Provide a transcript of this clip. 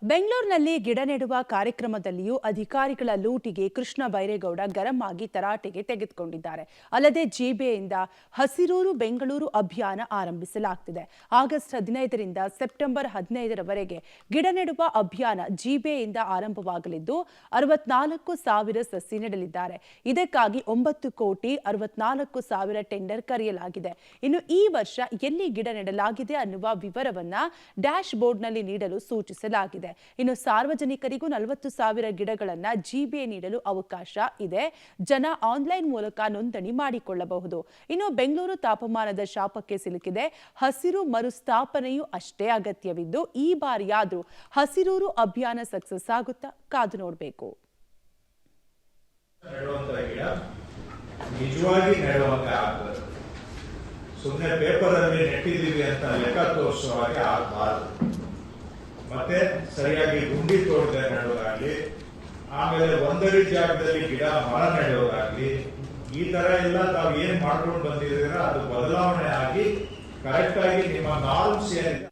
ಬೆಂಗಳೂರಿನಲ್ಲಿ ಗಿಡ ನೆಡುವ ಕಾರ್ಯಕ್ರಮದಲ್ಲಿಯೂ ಅಧಿಕಾರಿಗಳ ಲೂಟಿಗೆ ಕೃಷ್ಣ ಬೈರೇಗೌಡ ಗರಂ ಆಗಿ ತರಾಟೆಗೆ ತೆಗೆದುಕೊಂಡಿದ್ದಾರೆ. ಅಲ್ಲದೆ ಜಿಬಿಎಯಿಂದ ಹಸಿರೂರು ಬೆಂಗಳೂರು ಅಭಿಯಾನ ಆರಂಭಿಸಲಾಗುತ್ತಿದೆ. ಆಗಸ್ಟ್ 15ರಿಂದ ಸೆಪ್ಟೆಂಬರ್ 15ರವರೆಗೆ ಗಿಡ ನೆಡುವ ಅಭಿಯಾನ ಜಿಬಿಎಯಿಂದ ಆರಂಭವಾಗಲಿದ್ದು 64,000 ಸಸಿ ನೆಡಲಿದ್ದಾರೆ. ಇದಕ್ಕಾಗಿ 9,64,00,000 ಟೆಂಡರ್ ಕರೆಯಲಾಗಿದೆ. ಇನ್ನು ಈ ವರ್ಷ ಎಲ್ಲಿ ಗಿಡ ನೆಡಲಾಗಿದೆ ಅನ್ನುವ ವಿವರವನ್ನ ಡ್ಯಾಶ್ ಬೋರ್ಡ್ನಲ್ಲಿ ನೀಡಲು ಸೂಚಿಸಲಾಗಿದೆ. ಇನ್ನು ಸಾರ್ವಜನಿಕರಿಗೂ 40,000 ಗಿಡಗಳನ್ನು ಜಿಬಿಎ ನೀಡಲು ಅವಕಾಶ ಇದೆ. ಜನ ಆನ್ಲೈನ್ ಮೂಲಕ ನೋಂದಣಿ ಮಾಡಿಕೊಳ್ಳಬಹುದು. ಇನ್ನು ಬೆಂಗಳೂರು ತಾಪಮಾನದ ಶಾಪಕ್ಕೆ ಸಿಲುಕಿದೆ. ಹಸಿರು ಮರುಸ್ಥಾಪನೆಯೂ ಅಷ್ಟೇ ಅಗತ್ಯವಿದ್ದು ಈ ಬಾರಿಯಾದ್ರೂ ಹಸಿರೂರು ಅಭಿಯಾನ ಸಕ್ಸಸ್ ಆಗುತ್ತಾ ಕಾದು ನೋಡಬೇಕು. ಸುಮ್ಮನೆ ಪೇಪರ್ ಅಲ್ಲಿ ನೆಟ್ಟಿದ್ದೀವಿ ಅಂತ ಲೆಕ್ಕ ತೋರಿಸುವ ಹಾಗೆ ಆಗಬಾರದು. ಮತ್ತೆ ಸರಿಯಾಗಿ ಗುಂಡಿ ತೋಡದೆ ನೆಡೋದಾಗ್ಲಿ, ಆಮೇಲೆ ಒಂದಡಿ ಜಾಗದಲ್ಲಿ ಗಿಡ ಮರ ನೆಡೋದಾಗ್ಲಿ, ಈ ತರ ಎಲ್ಲ ತಾವು ಏನ್ ಮಾಡ್ಕೊಂಡು ಬಂದಿದ್ದೀರಾ ಅದು ಬದಲಾವಣೆ ಆಗಿ ಕರೆಕ್ಟ್ ಆಗಿ ನಿಮ್ಮ ನಾರ್ಮ್ಸ್ ಏನಿದೆ